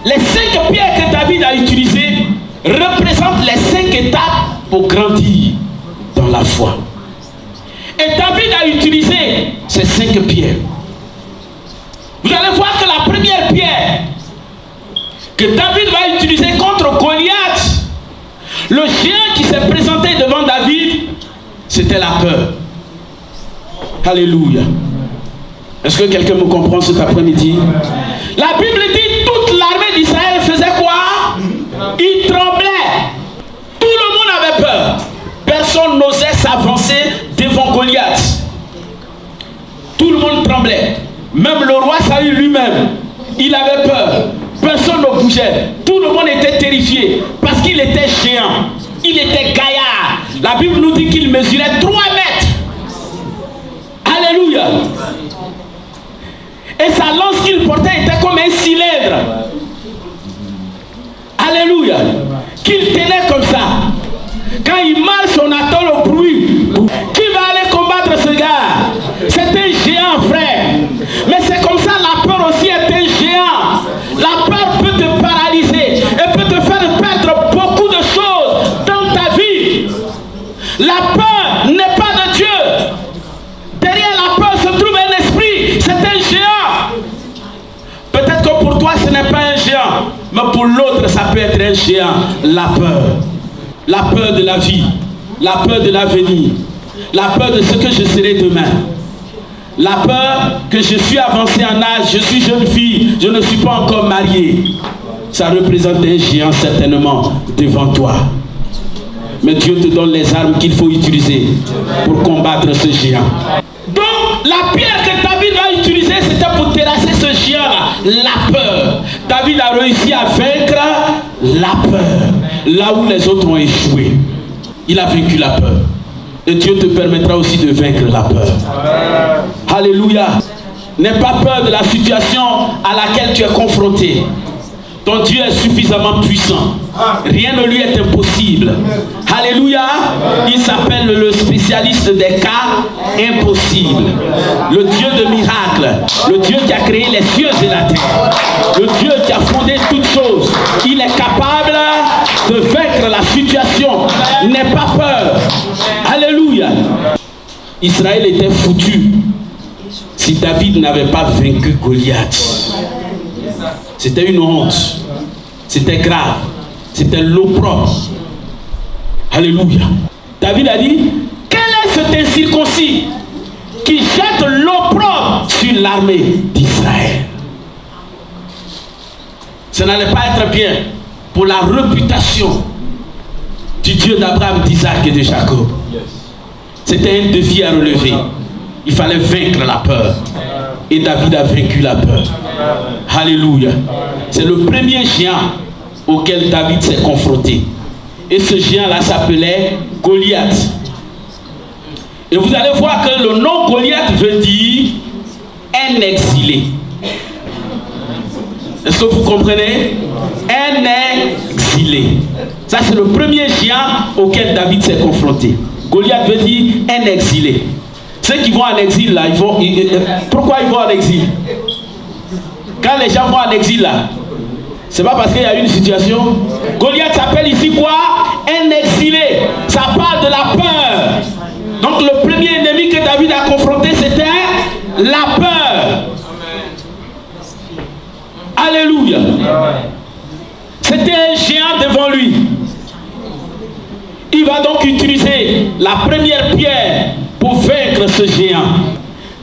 Les 5 pierres que David a utilisées représentent les 5 étapes pour grandir dans la foi. Et David a utilisé ces 5 pierres. Vous allez voir que la première pierre que David va utiliser contre Goliath, le géant qui s'est présenté devant David, c'était la peur. Alléluia. Est-ce que quelqu'un me comprend cet après-midi? La Bible dit toute l'armée d'Israël faisait quoi? Il tremblait. Tout le monde avait peur. Personne n'osait s'avancer devant Goliath. Tout le monde tremblait. Même le roi Saül lui-même, il avait peur. Personne ne bougeait. Tout le monde était terrifié parce qu'il était géant. Il était gaillard. La Bible nous dit qu'il mesurait 3 mètres. Alléluia. Et sa lance qu'il portait était comme un cylindre. Alléluia. Qu'il tenait comme ça. Quand il marche, on attend le bruit. Qui va aller combattre ce gars? C'est un géant, frère. Mais c'est comme ça, la peur aussi est un géant. La peur peut te paralyser et peut te faire perdre beaucoup de choses dans ta vie. La peur n'est pas de Dieu. Derrière la peur se trouve un esprit. C'est un géant. Peut-être que pour toi ce n'est pas un géant, mais pour l'autre ça peut être un géant. La peur. La peur de la vie. La peur de l'avenir. La peur de ce que je serai demain. La peur que je suis avancé en âge, je suis jeune fille, je ne suis pas encore mariée. Ça représente un géant certainement devant toi. Mais Dieu te donne les armes qu'il faut utiliser pour combattre ce géant. Donc la pierre que David va utiliser, c'était pour terrasser ce géant-là, la peur. David a réussi à vaincre la peur, là où les autres ont échoué. Il a vaincu la peur. Et Dieu te permettra aussi de vaincre la peur. Alléluia. N'aie pas peur de la situation à laquelle tu es confronté. Ton Dieu est suffisamment puissant. Rien ne lui est impossible. Alléluia. Il s'appelle le spécialiste des cas impossibles. Le Dieu de miracles. Le Dieu qui a créé les cieux et la terre. Le Dieu qui a fondé toutes choses. Il est capable de vaincre la situation. N'aie pas peur. Alléluia. Israël était foutu si David n'avait pas vaincu Goliath. C'était une honte. C'était grave. C'était l'opprobre. Alléluia. David a dit, quel est cet incirconcis qui jette l'opprobre sur l'armée d'Israël? Ça n'allait pas être bien pour la réputation du Dieu d'Abraham, d'Isaac et de Jacob. C'était un défi à relever. Il fallait vaincre la peur. Et David a vaincu la peur. Alléluia. C'est le premier géant auquel David s'est confronté. Et ce géant-là s'appelait Goliath. Et vous allez voir que le nom Goliath veut dire un exilé. Est-ce que vous comprenez? Un exilé. Ça, c'est le premier géant auquel David s'est confronté. Goliath veut dire un exilé. Ceux qui vont en exil là, pourquoi ils vont en exil? Quand les gens vont en exil là, c'est pas parce qu'il y a une situation. Goliath s'appelle ici quoi? Un exilé. Ça parle de la peur. Donc le premier ennemi que David a confronté, c'était la peur. Alléluia. C'était un géant devant lui. Il va donc utiliser la première pierre pour vaincre ce géant.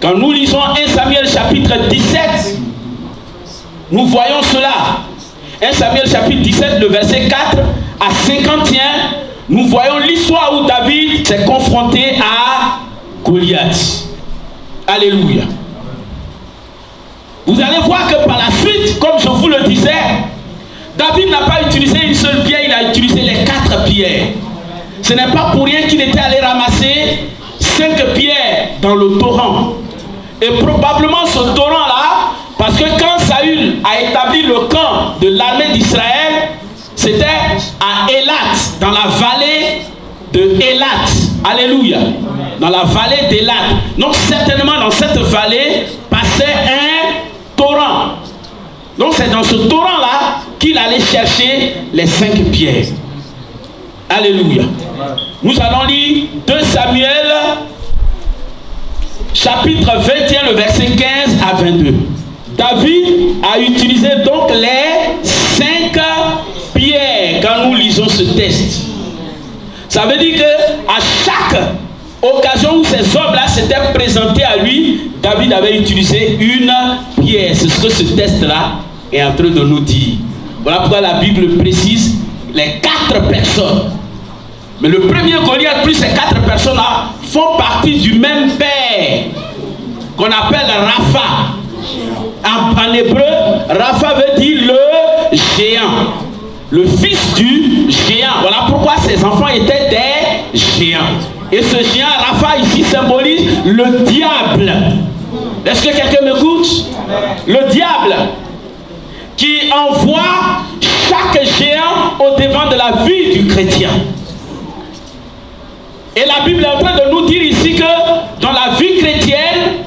Quand nous lisons 1 Samuel chapitre 17, nous voyons cela. 1 Samuel chapitre 17, le verset 4 à 51, nous voyons l'histoire où David s'est confronté à Goliath. Alléluia. Vous allez voir que par la suite, comme je vous le disais, David n'a pas utilisé une seule pierre, il a utilisé les 4 pierres. Ce n'est pas pour rien qu'il était allé ramasser 5 pierres dans le torrent. Et probablement ce torrent-là, parce que quand Saül a établi le camp de l'armée d'Israël, c'était à Élat, dans la vallée de Élat. Alléluia. Dans la vallée d'Élat. Donc certainement dans cette vallée passait un torrent. Donc c'est dans ce torrent-là qu'il allait chercher les 5 pierres. Alléluia. Nous allons lire 2 Samuel, chapitre 21, le verset 15 à 22. David a utilisé donc les 5 pierres quand nous lisons ce texte. Ça veut dire qu'à chaque occasion où ces hommes-là s'étaient présentés à lui, David avait utilisé une pierre. C'est ce que ce texte-là est en train de nous dire. Voilà pourquoi la Bible précise les 4 personnes. Mais le premier Goliath plus ces 4 personnes-là font partie du même père qu'on appelle Rapha. En hébreu, Rapha veut dire le géant, le fils du géant. Voilà pourquoi ses enfants étaient des géants. Et ce géant, Rapha, ici symbolise le diable. Est-ce que quelqu'un m'écoute? Le diable qui envoie chaque géant au devant de la vie du chrétien. Et la Bible est en train de nous dire ici que dans la vie chrétienne,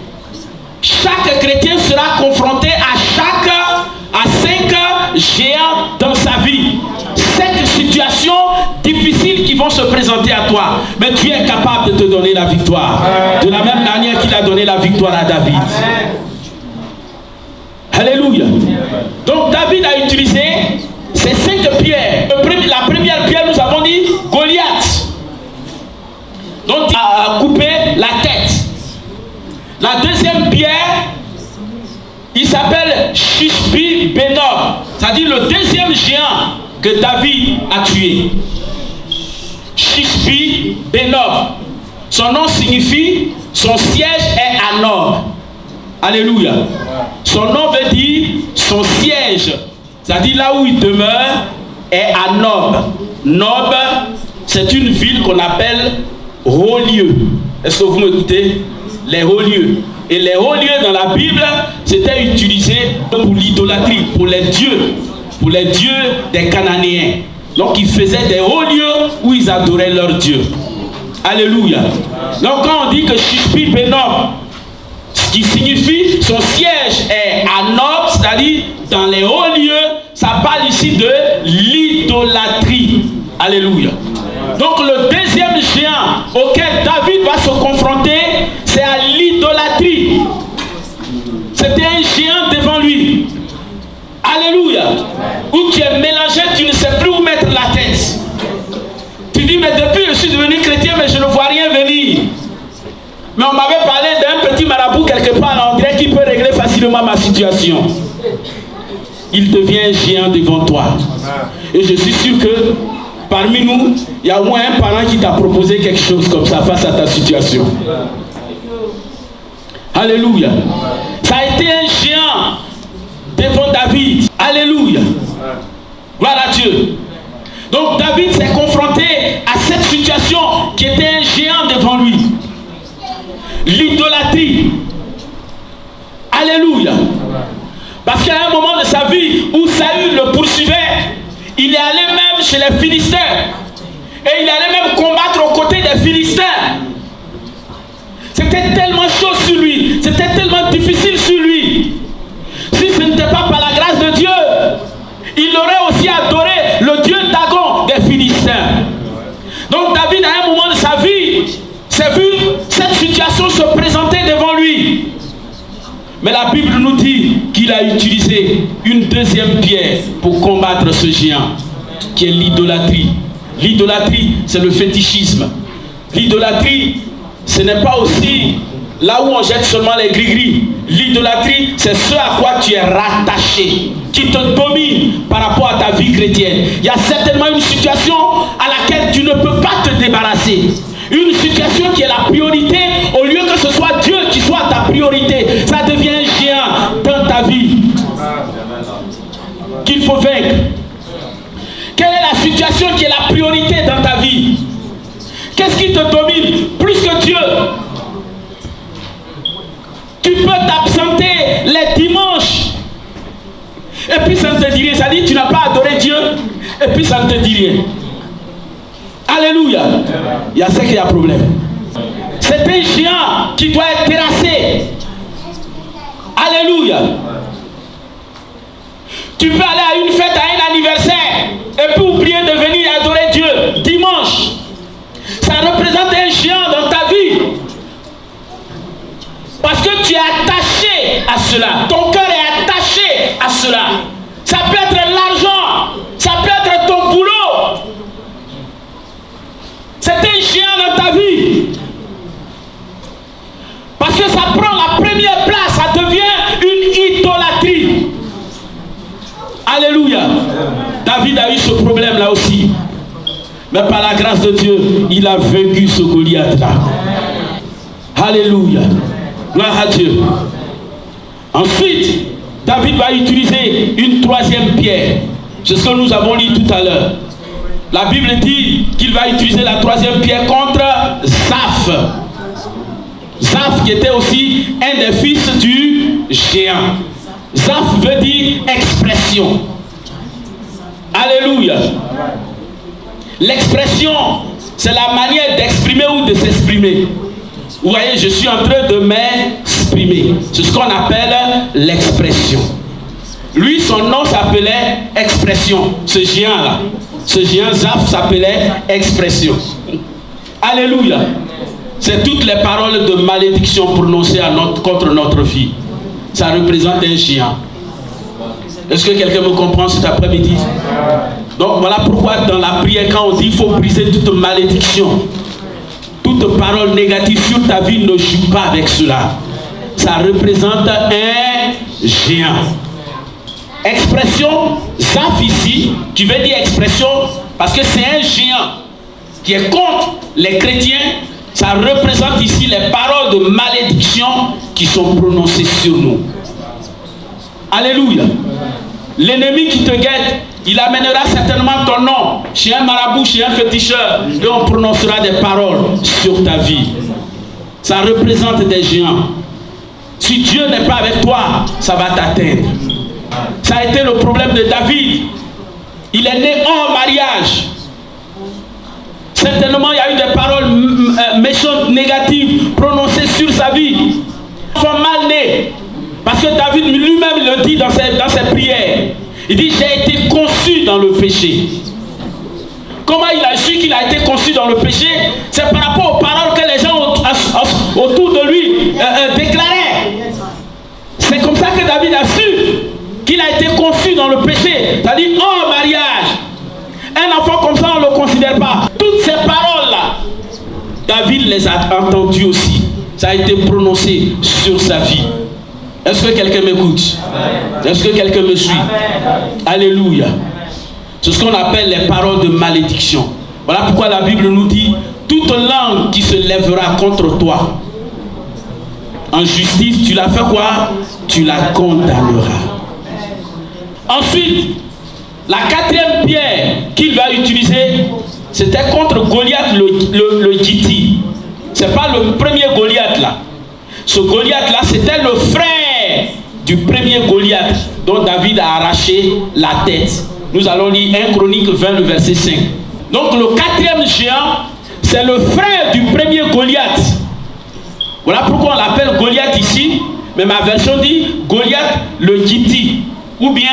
chaque chrétien sera confronté à 5 géants dans sa vie. 5 situations difficiles qui vont se présenter à toi. Mais tu es capable de te donner la victoire. De la même manière qu'il a donné la victoire à David. Alléluia. Donc David a utilisé ces 5 pierres. La première pierre, nous avons dit Goliath. Donc il a coupé la tête. La deuxième pierre, il s'appelle Shishbi Benob, c'est-à-dire le deuxième géant que David a tué. Shishbi Benob. Son nom signifie, son siège est à Nob. Alléluia. Son nom veut dire son siège, c'est-à-dire là où il demeure est à Nob. Nob, c'est une ville qu'on appelle haut lieu. Est-ce que vous m'écoutez? Les hauts lieux. Et les hauts lieux dans la Bible, c'était utilisé pour l'idolâtrie, pour les dieux des Cananéens. Donc ils faisaient des hauts lieux où ils adoraient leurs dieux. Alléluia. Donc quand on dit que Shishbi Benob, ce qui signifie son siège est à Nob, c'est-à-dire dans les hauts lieux, ça parle ici de l'idolâtrie. Alléluia. Donc le deuxième géant auquel David va se confronter, c'est à l'idolâtrie. C'était un géant devant lui. Alléluia. Où tu es mélangé, tu ne sais plus où mettre la tête. Tu dis, mais depuis je suis devenu chrétien, mais je ne vois rien venir. Mais on m'avait parlé d'un petit marabout quelque part en grec qui peut régler facilement ma situation. Il devient géant devant toi. Et je suis sûr que parmi nous, il y a au moins un parent qui t'a proposé quelque chose comme ça face à ta situation. Alléluia. Ça a été un géant devant David. Alléluia. Gloire à Dieu. Donc David s'est confronté à cette situation qui était un géant devant lui. L'idolâtrie. Alléluia. Parce qu'à un moment de sa vie où Saül le poursuivait, il est allé même chez les Philistins. Et il allait même combattre aux côtés des Philistins. C'était tellement chaud sur lui. C'était tellement difficile sur lui. Si ce n'était pas par la grâce de Dieu, il aurait aussi adoré le Dieu Dagon des Philistins. Donc David, à un moment de sa vie, s'est vu cette situation se présenter devant lui. Mais la Bible nous dit qu'il a utilisé une deuxième pierre pour combattre ce géant, qui est l'idolâtrie. L'idolâtrie, c'est le fétichisme. L'idolâtrie, ce n'est pas aussi là où on jette seulement les gris-gris. L'idolâtrie, c'est ce à quoi tu es rattaché, qui te domine par rapport à ta vie chrétienne. Il y a certainement une situation à laquelle tu ne peux pas te débarrasser. Une situation qui est la priorité, au lieu que ce soit Dieu qui soit ta priorité, ça devient un géant dans ta vie qu'il faut vaincre. Quelle est la situation qui est la priorité dans ta vie? Qu'est-ce qui te domine plus que Dieu? Tu peux t'absenter les dimanches et puis ça ne te dit rien. Ça dit tu n'as pas adoré Dieu et puis ça ne te dit rien. Alléluia. Il y a ce qu'il y a problème. C'est un géant qui doit être terrassé. Alléluia. Tu peux aller à une fête, à un anniversaire, et puis oublier de venir adorer Dieu dimanche. Ça représente un géant dans ta vie. Parce que tu es attaché à cela. Ton cœur est attaché à cela. Ça peut être l'argent. Ça peut être ton boulot. C'est un géant dans ta vie. Parce que ça prend la première place. Ça devient une idolâtrie. Alléluia. David a eu ce problème là aussi. Mais par la grâce de Dieu, il a vaincu ce Goliath là. Alléluia. Gloire à Dieu. Ensuite, David va utiliser une troisième pierre. C'est ce que nous avons lu tout à l'heure. La Bible dit qu'il va utiliser la troisième pierre contre Zaph. Zaph qui était aussi un des fils du géant. Zaph veut dire expression. Alléluia. L'expression, c'est la manière d'exprimer ou de s'exprimer. Vous voyez, je suis en train de m'exprimer. C'est ce qu'on appelle l'expression. Lui, son nom s'appelait Expression. Ce géant-là. Ce géant Zaph s'appelait Expression. Alléluia. C'est toutes les paroles de malédiction prononcées contre notre vie. Ça représente un géant. Est-ce que quelqu'un me comprend cet après-midi? Donc voilà pourquoi dans la prière, quand on dit qu'il faut briser toute malédiction, toute parole négative sur ta vie, ne joue pas avec cela. Ça représente un géant. Expression, Zaph ici, tu veux dire expression, parce que c'est un géant qui est contre les chrétiens. Ça représente ici les paroles de malédiction qui sont prononcées sur nous. Alléluia. L'ennemi qui te guette, il amènera certainement ton nom chez un marabout, chez un féticheur, et on prononcera des paroles sur ta vie. Ça représente des géants. Si Dieu n'est pas avec toi, ça va t'atteindre. Ça a été le problème de David. Il est né hors mariage. Certainement, il y a eu des paroles méchantes, négatives, prononcées sur sa vie. Ils sont mal nés. Parce que David lui-même le dit dans ses prières. Il dit, j'ai été conçu dans le péché. Comment il a su qu'il a été conçu dans le péché? C'est par rapport aux paroles que les gens autour de lui déclaraient. C'est comme ça que David a su qu'il a été conçu dans le péché. C'est-à-dire, hors mariage. Un enfant comme ça, on ne le considère pas. Toutes ces paroles-là, David les a entendues aussi. Ça a été prononcé sur sa vie. Est-ce que quelqu'un m'écoute? Est-ce que quelqu'un me suit? Alléluia. C'est ce qu'on appelle les paroles de malédiction. Voilà pourquoi la Bible nous dit, toute langue qui se lèvera contre toi, en justice, tu la fais quoi? Tu la condamneras. Ensuite, la quatrième pierre qu'il va utiliser, c'était contre Goliath le Gitti. Ce n'est pas le premier Goliath là. Ce Goliath là, c'était le frère du premier Goliath dont David a arraché la tête. Nous allons lire 1 Chronique 20, le verset 5. Donc le quatrième géant, c'est le frère du premier Goliath. Voilà pourquoi on l'appelle Goliath ici. Mais ma version dit Goliath le Gitti. Ou bien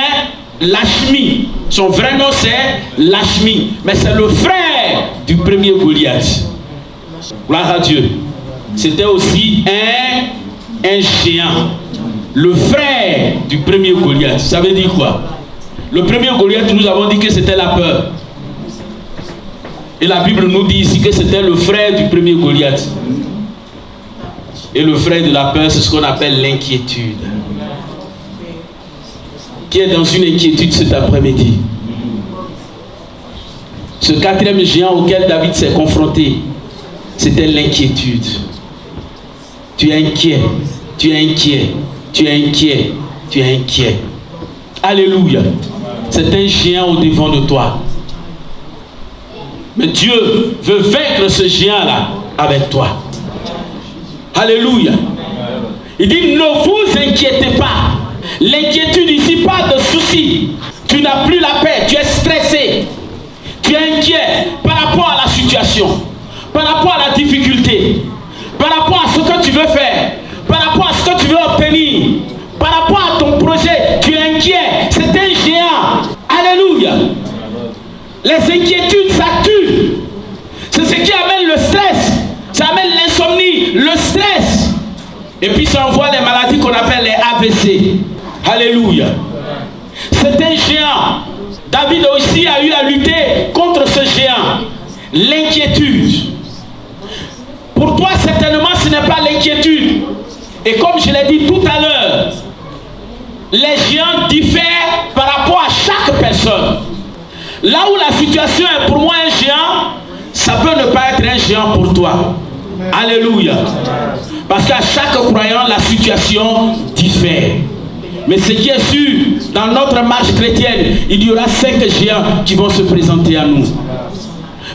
Lachmi. Son vrai nom c'est Lachmi. Mais c'est le frère du premier Goliath. Gloire à Dieu. C'était aussi un géant. Le frère du premier Goliath. Ça veut dire quoi? Le premier Goliath, nous avons dit que c'était la peur. Et la Bible nous dit ici que c'était le frère du premier Goliath. Et le frère de la peur, c'est ce qu'on appelle l'inquiétude. Qui est dans une inquiétude cet après-midi? Ce quatrième géant auquel David s'est confronté, c'était l'inquiétude. Tu es inquiet, tu es inquiet, tu es inquiet, tu es inquiet. Alléluia. C'est un géant au devant de toi. Mais Dieu veut vaincre ce géant-là avec toi. Alléluia. Il dit, ne vous inquiétez pas. L'inquiétude ici, pas de soucis. Tu n'as plus la paix, tu es stressé. Tu es inquiet par rapport à la situation, par rapport à la difficulté, par rapport à ce que tu veux faire, par rapport à ce que tu veux obtenir, par rapport à ton projet. Tu es inquiet. C'est un géant Alléluia. Les inquiétudes, ça tue. C'est ce qui amène le stress. Ça amène l'insomnie, le stress. Et puis ça envoie les maladies qu'on appelle les AVC. Alléluia. C'est un géant. David aussi a eu à lutter contre ce géant. L'inquiétude. Pour toi, certainement, ce n'est pas l'inquiétude. Et comme je l'ai dit tout à l'heure, les géants diffèrent par rapport à chaque personne. Là où la situation est pour moi un géant, ça peut ne pas être un géant pour toi. Alléluia. Parce qu'à chaque croyant, la situation diffère. Mais ce qui est sûr, dans notre marche chrétienne, il y aura 5 géants qui vont se présenter à nous.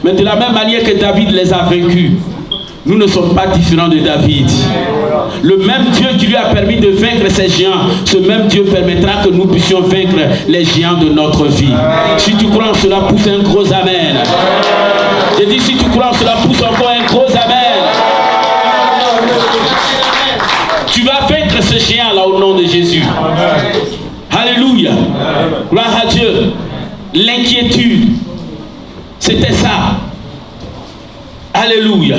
Mais de la même manière que David les a vaincus, nous ne sommes pas différents de David. Le même Dieu qui lui a permis de vaincre ces géants, ce même Dieu permettra que nous puissions vaincre les géants de notre vie. Si tu crois en cela, pousse un gros amen. J'ai dit, si tu crois en cela, pousse encore un gros amen. Tu vas vaincre ce géant là au nom de Jésus. Alléluia. Gloire à Dieu. L'inquiétude, c'était ça. Alléluia.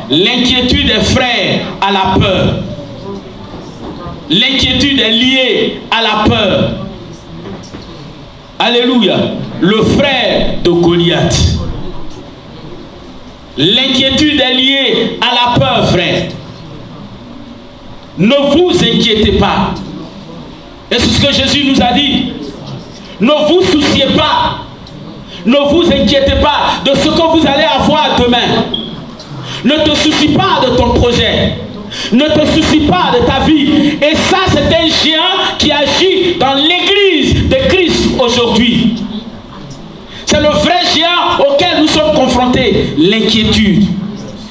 L'inquiétude est frère à la peur. L'inquiétude est liée à la peur. Alléluia. Le frère de Goliath. L'inquiétude est liée à la peur, frère. Ne vous inquiétez pas. Et c'est ce que Jésus nous a dit. Ne vous souciez pas. Ne vous inquiétez pas de ce que vous allez avoir demain. Ne te soucie pas de ton projet. Ne te soucie pas de ta vie. Et ça, c'est un géant qui agit dans l'église de Christ aujourd'hui. C'est le vrai géant auquel nous sommes confrontés. L'inquiétude.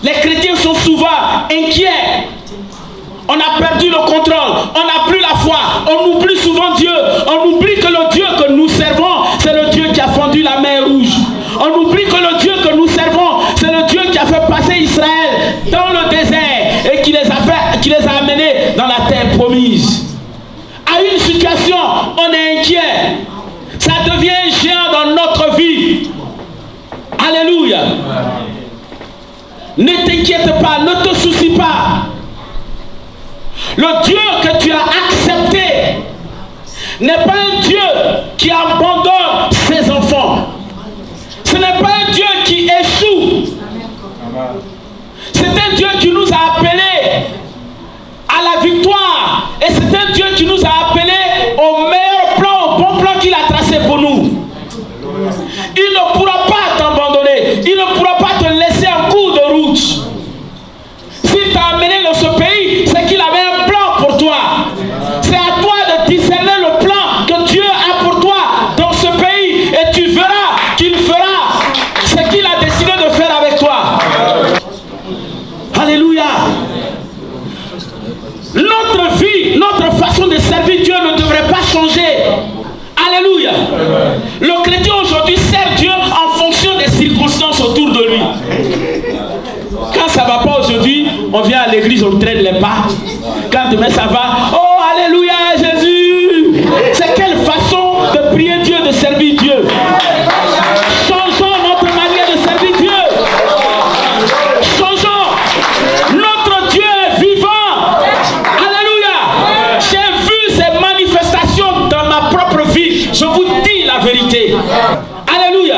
Les chrétiens sont souvent inquiets. On a perdu le contrôle. On n'a plus la foi. On oublie souvent Dieu. On oublie que le Dieu que nous servons, c'est le Dieu qui a fendu la mer rouge. On oublie que le Dieu que nous servons, c'est le Dieu qui a fait passer Israël dans le désert et qui les a amenés dans la terre promise. À une situation, on est inquiet. Ça devient un géant dans notre vie. Alléluia. Ne t'inquiète pas, ne te soucie pas. Le Dieu que tu as accepté n'est pas un Dieu qui abandonne ses enfants. Ce n'est pas un Dieu qui échoue. C'est un Dieu qui nous a appelés à la victoire. Et c'est un Dieu qui nous a appelés au meilleur plan, au bon plan qu'il a tracé pour nous. Il ne pourra pas t'abandonner. Il ne pourra pas te laisser en cours de route. S'il t'a amené dans ce pays, c'est qu'il avait un plan pour toi. C'est à toi de discerner le plan que Dieu a pour toi dans ce pays. Et tu verras qu'il fera ce qu'il a décidé de faire avec toi. Alléluia. Notre vie, notre façon de servir Dieu ne devrait pas changer. Alléluia. Le chrétien aujourd'hui sert Dieu en fonction des circonstances autour de lui. Quand ça ne va pas aujourd'hui, on vient à l'église, on traîne les pas. Quand demain ça va, oh alléluia Jésus. C'est quelle façon de prier Dieu, de servir Dieu. Changeons notre manière de servir Dieu. Changeons. Notre Dieu est vivant. Alléluia. J'ai vu ces manifestations dans ma propre vie. Je vous dis la vérité. Alléluia.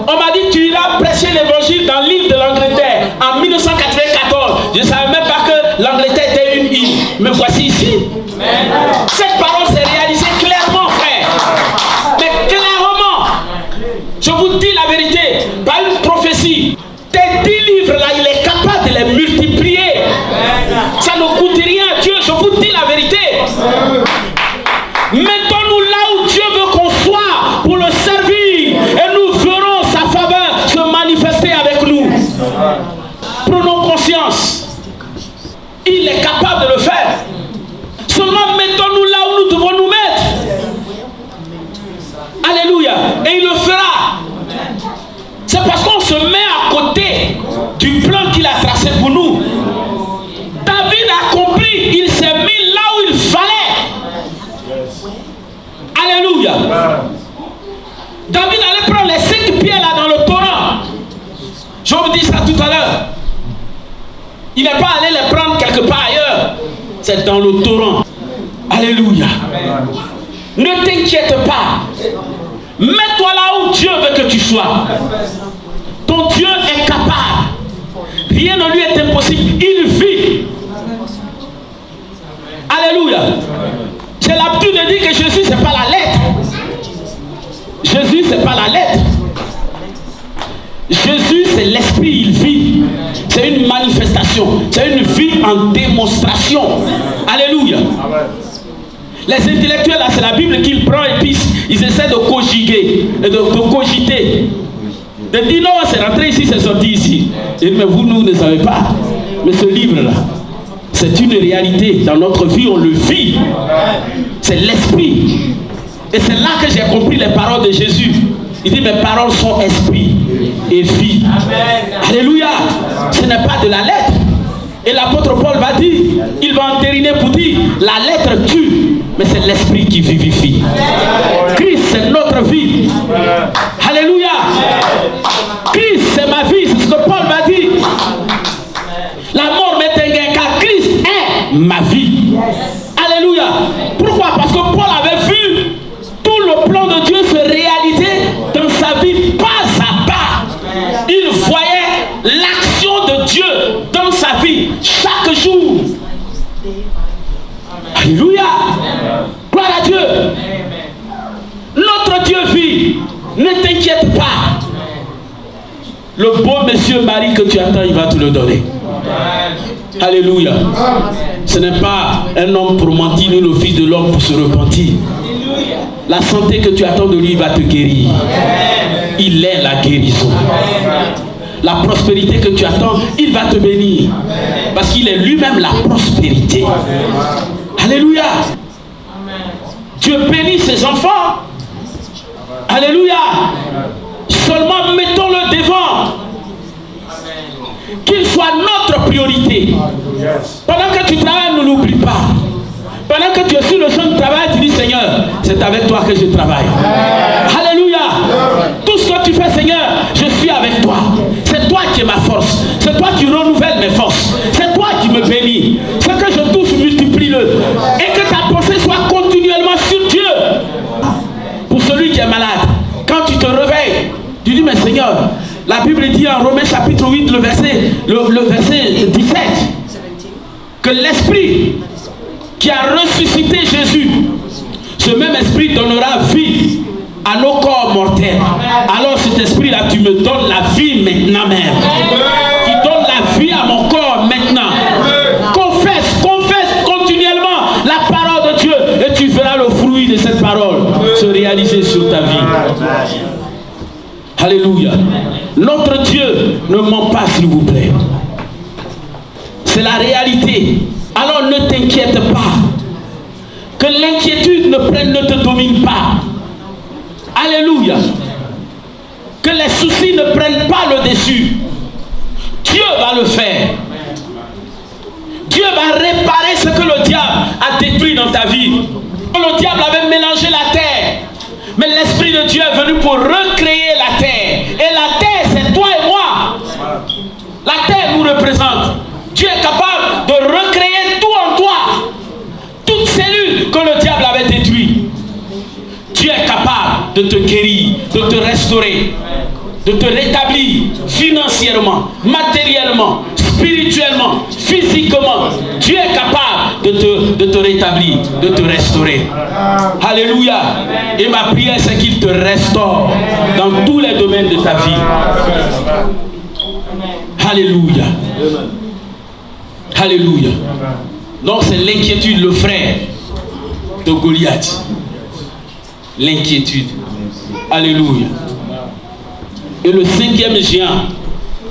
On m'a dit tu iras prêcher l'évangile dans l'île de l'Angleterre en 1994. Je ne savais même pas que l'Angleterre était une île. Mais voici ici. Cette parole s'est réalisée clairement, frère. Mais clairement. Je vous dis la vérité. Par une prophétie. Tes 10 livres là, il est capable de les multiplier. Ça ne coûte rien à Dieu. Je vous dis la vérité. Mettons-nous là où Dieu veut qu'on soit pour le servir. Et nous verrons sa faveur se manifester avec nous. Prenons conscience. Il est capable de le faire. Seulement mettons-nous là où nous devons nous mettre. Alléluia. Et il le fera. C'est parce qu'on se met à côté du plan qu'il a tracé pour nous. David a compris. Il s'est mis là où il fallait. Alléluia. Je vous dis ça tout à l'heure. Il n'est pas allé les prendre quelque part ailleurs. C'est dans le torrent. Alléluia. Ne t'inquiète pas. Mets-toi là où Dieu veut que tu sois. Ton Dieu est capable. Rien ne lui est impossible. Il vit. Alléluia. J'ai l'habitude de dire que Jésus, ce n'est pas la lettre. Jésus, ce n'est pas la lettre. Jésus, c'est l'esprit, il vit. C'est une manifestation. C'est une vie en démonstration. Alléluia. Les intellectuels, là, c'est la Bible qu'ils prennent et puis ils essaient de cogiter. De dire non, c'est rentré ici, c'est sorti ici. Et mais vous, nous ne savez pas. Mais ce livre-là, c'est une réalité. Dans notre vie, on le vit. C'est l'esprit. Et c'est là que j'ai compris les paroles de Jésus. Il dit, mes paroles sont esprit et vie. Amen. Alléluia. Ce n'est pas de la lettre. Et l'apôtre Paul va dire, il va entériner pour dire, la lettre tue, mais c'est l'esprit qui vivifie. Christ, c'est notre vie. Alléluia. Christ, c'est ma vie. C'est ce que Paul va dire. La mort m'est un gain, car Christ est ma vie. Alléluia. Pourquoi? Parce que Paul avait vu tout le plan de Dieu se réaliser dans sa vie pas à pas. Il voyait l'action de Dieu dans sa vie chaque jour. Alléluia. Gloire à Dieu. Notre Dieu vit. Ne t'inquiète pas. Le beau monsieur Marie que tu attends, il va te le donner. Alléluia. Ce n'est pas un homme pour mentir ni le fils de l'homme pour se repentir. La santé que tu attends de lui va te guérir. Il est la guérison. La prospérité que tu attends, il va te bénir. Parce qu'il est lui-même la prospérité. Alléluia. Dieu bénit ses enfants. Alléluia. Seulement mettons-le devant. Qu'il soit notre priorité. Pendant que tu travailles, ne l'oublie pas. Pendant que tu es sur le champ de travail, tu dis, Seigneur, c'est avec toi que je travaille. Alléluia. Tout ce que tu fais, Seigneur, je suis avec toi. C'est toi qui es ma force. C'est toi qui renouvelle mes forces. C'est toi qui me bénis. Ce que je touche, multiplie-le. Et que ta pensée soit continuellement sur Dieu. Pour celui qui est malade, quand tu te réveilles, tu dis, mais Seigneur, la Bible dit en Romains chapitre 8, le verset 17, que l'esprit qui a ressuscité Jésus, ce même esprit donnera vie à nos corps mortels. Alors cet esprit-là, tu me donnes la vie maintenant même. Tu donnes la vie à mon corps maintenant. Confesse continuellement la parole de Dieu et tu verras le fruit de cette parole se réaliser sur ta vie. Alléluia. Notre Dieu ne ment pas, s'il vous plaît. C'est la réalité. Alors ne t'inquiète pas. Que l'inquiétude ne te domine pas. Alléluia. Que les soucis ne prennent pas le dessus. Dieu va le faire. Dieu va réparer ce que le diable a détruit dans ta vie. Le diable avait mélangé la terre. Mais l'Esprit de Dieu est venu pour recréer la terre. Et la terre, c'est toi et moi. La terre nous représente. Dieu est capable de recréer tout en toi. Toute cellule que le diable avait détruite. Dieu est capable de te guérir, de te restaurer, de te rétablir financièrement, matériellement, spirituellement, physiquement. Dieu est capable de te rétablir, de te restaurer. Alléluia. Et ma prière, c'est qu'il te restaure dans tous les domaines de ta vie. Alléluia. Alléluia. Donc c'est l'inquiétude, le frère de Goliath. L'inquiétude. Alléluia. Et le cinquième géant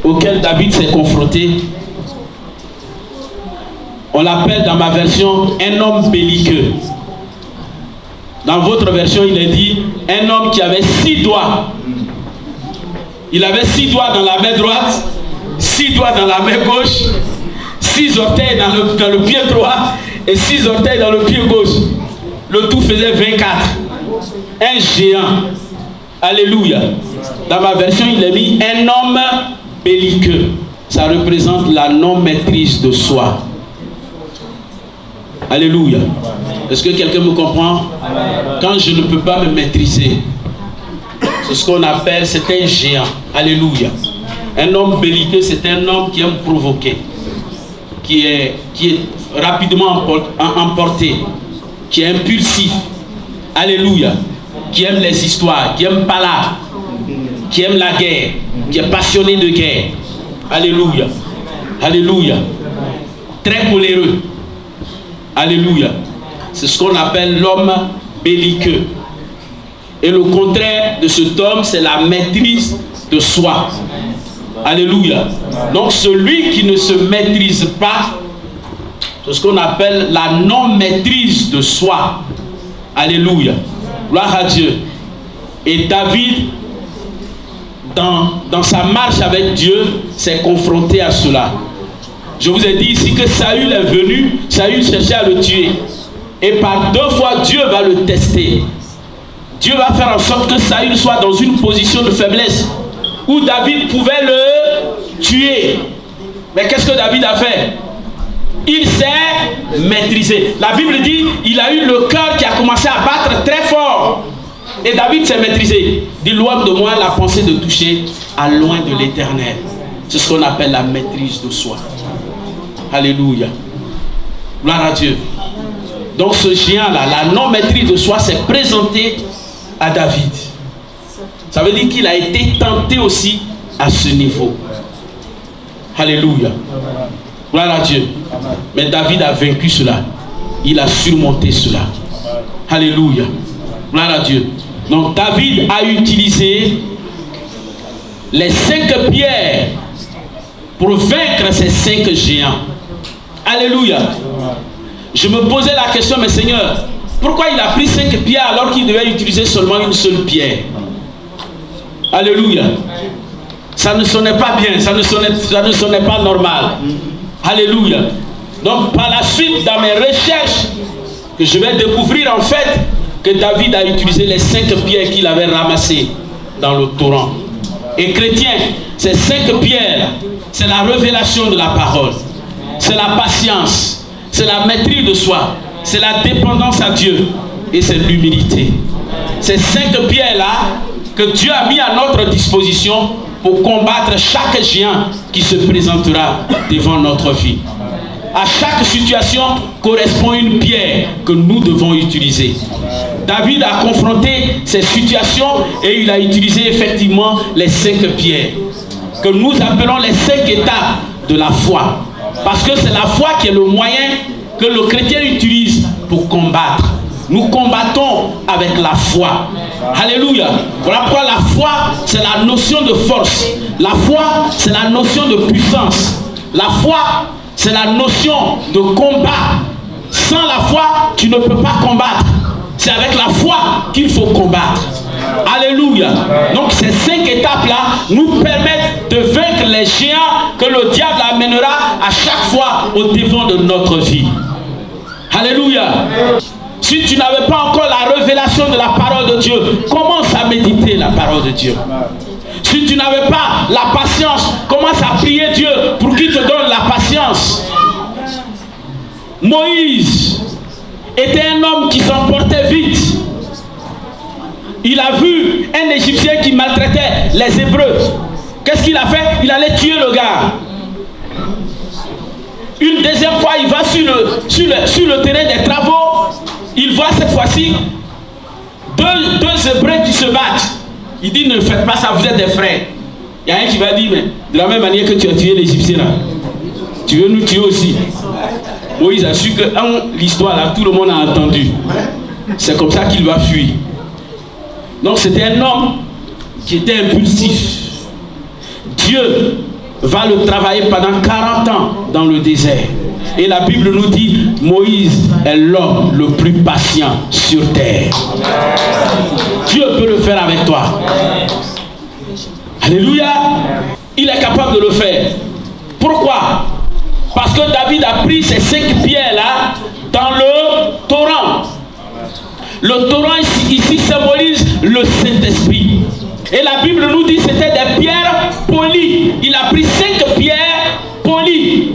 auquel David s'est confronté, on l'appelle dans ma version un homme belliqueux. Dans votre version, il est dit un homme qui avait 6 doigts. Il avait 6 doigts dans la main droite, 6 doigts dans la main gauche, 6 orteils dans le pied droit et 6 orteils dans le pied gauche. Le tout faisait 24. Un géant. Alléluia. Dans ma version, il est mis un homme belliqueux, ça représente la non-maîtrise de soi. Alléluia. Est-ce que quelqu'un me comprend? Quand je ne peux pas me maîtriser, c'est ce qu'on appelle, c'est un géant. Alléluia. Un homme belliqueux, c'est un homme qui aime provoquer, qui est rapidement emporté, qui est impulsif. Alléluia. Qui aime les histoires, qui aime parler, qui aime la guerre, qui est passionné de guerre. Alléluia. Alléluia. Très coléreux. Alléluia. C'est ce qu'on appelle l'homme belliqueux. Et le contraire de cet homme, c'est la maîtrise de soi. Alléluia. Donc celui qui ne se maîtrise pas, c'est ce qu'on appelle la non-maîtrise de soi. Alléluia. Gloire à Dieu. Et David, dans sa marche avec Dieu, s'est confronté à cela. Je vous ai dit ici que Saül est venu, Saül cherchait à le tuer. Et par 2 fois, Dieu va le tester. Dieu va faire en sorte que Saül soit dans une position de faiblesse où David pouvait le tuer. Mais qu'est-ce que David a fait? Il s'est maîtrisé. La Bible dit, il a eu le cœur qui a commencé à battre très fort. Et David s'est maîtrisé. Dit, loin de moi la pensée de toucher à loin de l'Éternel. C'est ce qu'on appelle la maîtrise de soi. Alléluia. Gloire à Dieu. Donc ce géant-là, la non-maîtrise de soi, s'est présenté à David. Ça veut dire qu'il a été tenté aussi à ce niveau. Alléluia. Gloire à Dieu. Mais David a vaincu cela. Il a surmonté cela. Alléluia. Gloire à Dieu. Donc David a utilisé les 5 pierres pour vaincre ces 5 géants. Alléluia. Je me posais la question, mais Seigneur, pourquoi il a pris 5 pierres alors qu'il devait utiliser seulement une seule pierre? Alléluia. Ça ne sonnait pas bien, ça ne sonnait pas normal. Alléluia. Donc par la suite, dans mes recherches, que je vais découvrir en fait que David a utilisé les 5 pierres qu'il avait ramassées dans le torrent. Et chrétien, ces 5 pierres, c'est la révélation de la parole, c'est la patience, c'est la maîtrise de soi, c'est la dépendance à Dieu et c'est l'humilité. Ces 5 pierres-là que Dieu a mis à notre disposition pour combattre chaque géant qui se présentera devant notre vie. À chaque situation correspond une pierre que nous devons utiliser. David a confronté ces situations et il a utilisé effectivement les 5 pierres que nous appelons les 5 étapes de la foi. Parce que c'est la foi qui est le moyen que le chrétien utilise pour combattre. Nous combattons avec la foi. Alléluia. Voilà pourquoi la foi, c'est la notion de force. La foi, c'est la notion de puissance. La foi, c'est la notion de combat. Sans la foi, tu ne peux pas combattre. C'est avec la foi qu'il faut combattre. Alléluia. Donc ces 5 étapes-là nous permettent de vaincre les géants que le diable amènera à chaque fois au devant de notre vie. Alléluia. Si tu n'avais pas encore la révélation de la parole de Dieu, commence à méditer la parole de Dieu. Si tu n'avais pas la patience, commence à prier Dieu pour qu'il te donne la patience. Moïse était un homme qui s'emportait vite. Il a vu un Égyptien qui maltraitait les Hébreux. Qu'est-ce qu'il a fait? Il allait tuer le gars. Une deuxième fois, il va sur le terrain des travaux. Il voit cette fois-ci deux Hébreux qui se battent. Il dit, ne faites pas ça, vous êtes des frères. Il y a un qui va dire, mais de la même manière que tu as tué l'Égyptien là, tu veux nous tuer aussi. Moïse a su que l'histoire là, tout le monde a entendu. C'est comme ça qu'il va fuir. Donc c'était un homme qui était impulsif. Dieu va le travailler pendant 40 ans dans le désert. Et la Bible nous dit, Moïse est l'homme le plus patient sur terre. Dieu peut le faire avec toi. Alléluia. Il est capable de le faire. Pourquoi? Parce que David a pris ces 5 pierres-là dans le torrent. Le torrent ici symbolise le Saint-Esprit. Et la Bible nous dit que c'était des pierres polies. Il a pris 5 pierres polies.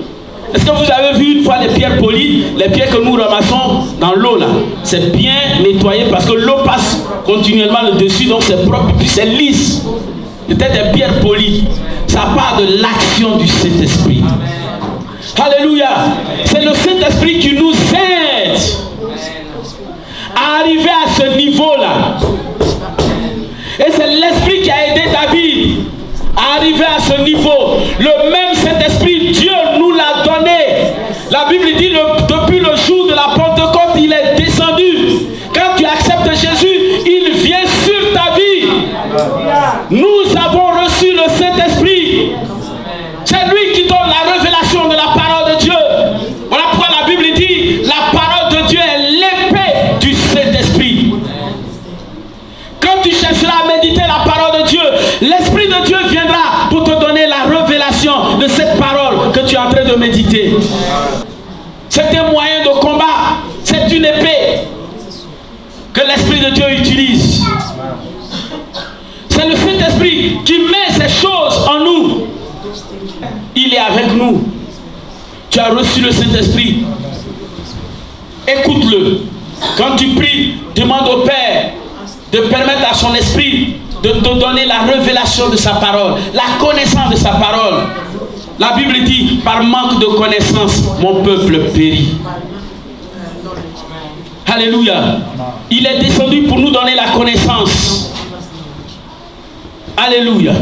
Est-ce que vous avez vu une fois les pierres polies? Les pierres que nous ramassons dans l'eau là. C'est bien nettoyé parce que l'eau passe continuellement le dessus, donc c'est propre et puis c'est lisse. C'était des pierres polies. Ça part de l'action du Saint-Esprit. Alléluia. C'est le Saint-Esprit qui nous aide à arriver à ce niveau-là. Et c'est l'Esprit qui a aidé David à arriver à ce niveau. Le même Saint-Esprit, Dieu nous l'a donné. La Bible dit depuis le jour de la Pentecôte, il est descendu. Quand tu acceptes Jésus, il vient sur ta vie. Nous avons reçu le Saint-Esprit. C'est lui qui donne la révélation de la parole de Dieu. Voilà pourquoi la Bible dit la parole de Dieu est l'épée du Saint-Esprit. Quand tu chercheras à méditer la parole de Dieu, l'Esprit de Dieu viendra pour te donner la révélation de cette parole que tu es en train de méditer. C'est un moyen de combat. C'est une épée que l'Esprit de Dieu utilise. C'est le Saint-Esprit qui met ces choses en nous. Il est avec nous. Tu as reçu le Saint-Esprit. Écoute-le. Quand tu pries, demande au Père de permettre à son esprit de te donner la révélation de sa parole, la connaissance de sa parole. La Bible dit, par manque de connaissance, mon peuple périt. Alléluia. Il est descendu pour nous donner la connaissance. Alléluia.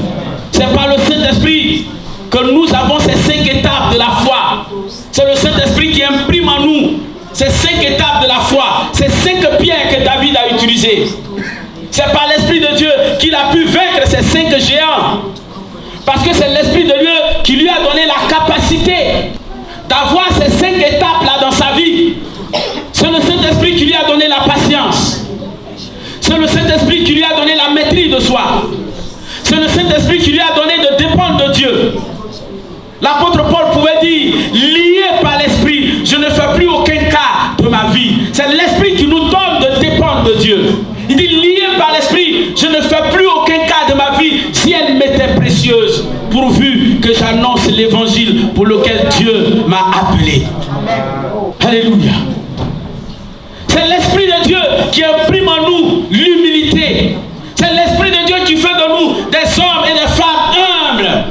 C'est par le Saint-Esprit que nous avons ces 5 étapes de la foi. C'est le Saint-Esprit qui imprime en nous ces 5 étapes de la foi, ces 5 pierres que David a utilisées. C'est par l'Esprit de Dieu qu'il a pu vaincre ces 5 géants. Parce que c'est l'Esprit de Dieu qui lui a donné la capacité d'avoir ces 5 étapes-là dans sa vie. C'est le Saint-Esprit qui lui a donné la patience. C'est le Saint-Esprit qui lui a donné la maîtrise de soi. C'est le Saint-Esprit qui lui a donné de dépendre de Dieu. L'apôtre Paul pouvait dire, lié par l'Esprit, je ne fais plus aucun cas de ma vie. C'est l'Esprit qui nous donne de dépendre de Dieu. Il dit, lié par l'Esprit, je ne fais plus aucun cas de ma vie si elle m'était précieuse, pourvu que j'annonce l'évangile pour lequel Dieu m'a appelé. Alléluia. C'est l'Esprit de Dieu qui imprime en nous l'humilité. C'est l'Esprit de Dieu qui fait de nous des hommes et des femmes humbles.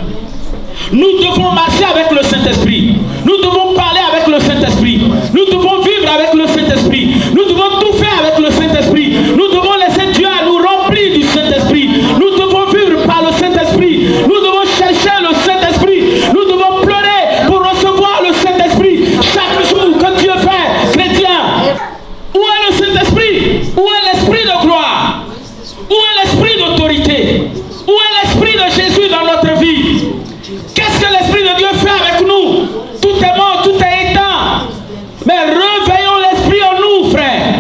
Nous devons marcher avec le Saint-Esprit. Nous devons parler avec le Saint-Esprit. Nous devons vivre avec le Saint-Esprit. Nous devons tout faire avec le Saint-Esprit. Nous devons laisser Dieu à nous remplir du Saint-Esprit. Nous devons vivre par le Saint-Esprit. Nous devons chercher le Saint-Esprit. Nous devons pleurer pour recevoir le Saint-Esprit. Chaque jour que Dieu fait, chrétien. Où est le Saint-Esprit? Où est l'Esprit de gloire? Où est l'Esprit d'autorité? Où est l'Esprit de Jésus dans notre vie? Qu'est-ce que l'Esprit de Dieu fait avec nous? Tout est mort, tout est éteint. Mais réveillons l'Esprit en nous, frère.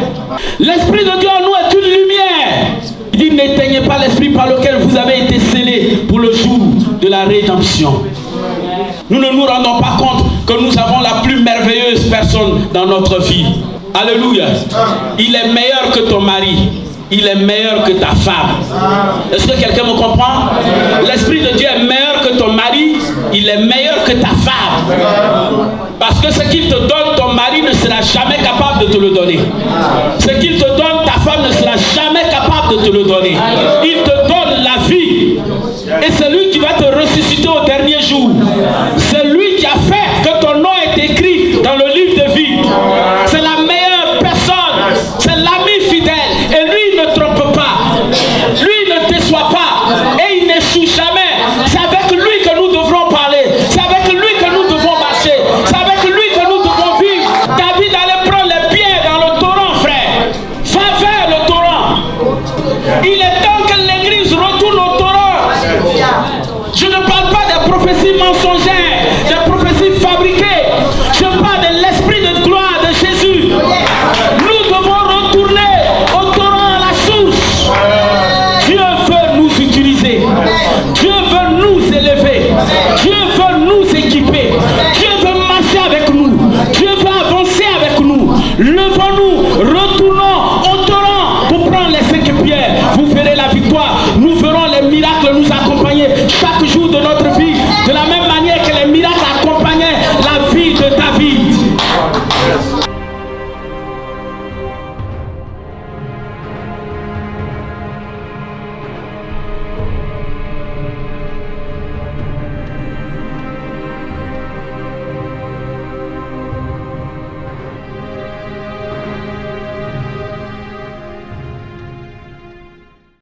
L'Esprit de Dieu en nous est une lumière. Il dit, n'éteignez pas l'Esprit par lequel vous avez été scellés pour le jour de la rédemption. Nous ne nous rendons pas compte que nous avons la plus merveilleuse personne dans notre vie. Alléluia. Il est meilleur que ton mari. Il est meilleur que ta femme. Est-ce que quelqu'un me comprend? L'Esprit de Dieu est meilleur que ton mari. Il est meilleur que ta femme. Parce que ce qu'il te donne, ton mari ne sera jamais capable de te le donner. Ce qu'il te donne, ta femme ne sera jamais capable de te le donner. Il te donne la vie. Et c'est lui qui va te ressusciter au dernier jour. C'est lui qui a fait que ton nom est écrit dans le livre de vie. C'est la meilleure personne. C'est l'ami fidèle. Et lui, il ne trompe pas. Lui, il ne déçoit pas. Et il n'échoue jamais. C'est avec lui que nous devrons parler. C'est avec lui que nous devons marcher. C'est avec lui que nous devons vivre. David allait prendre les pierres dans le torrent, frère. Va vers le torrent. Il est temps que l'église retourne au torrent. Je ne parle pas des prophéties mensongères, des prophéties fabriquées. Je parle de l'Esprit de gloire de Jésus. Nous devons retourner au torrent, à la source. Dieu veut nous utiliser. Dieu veut nous élever. Dieu veut nous équiper. Dieu veut marcher avec nous. Dieu veut avancer avec nous. Levons-nous, retournons au torrent pour prendre les 5 pierres. Vous verrez la victoire. Nous verrons les miracles. la même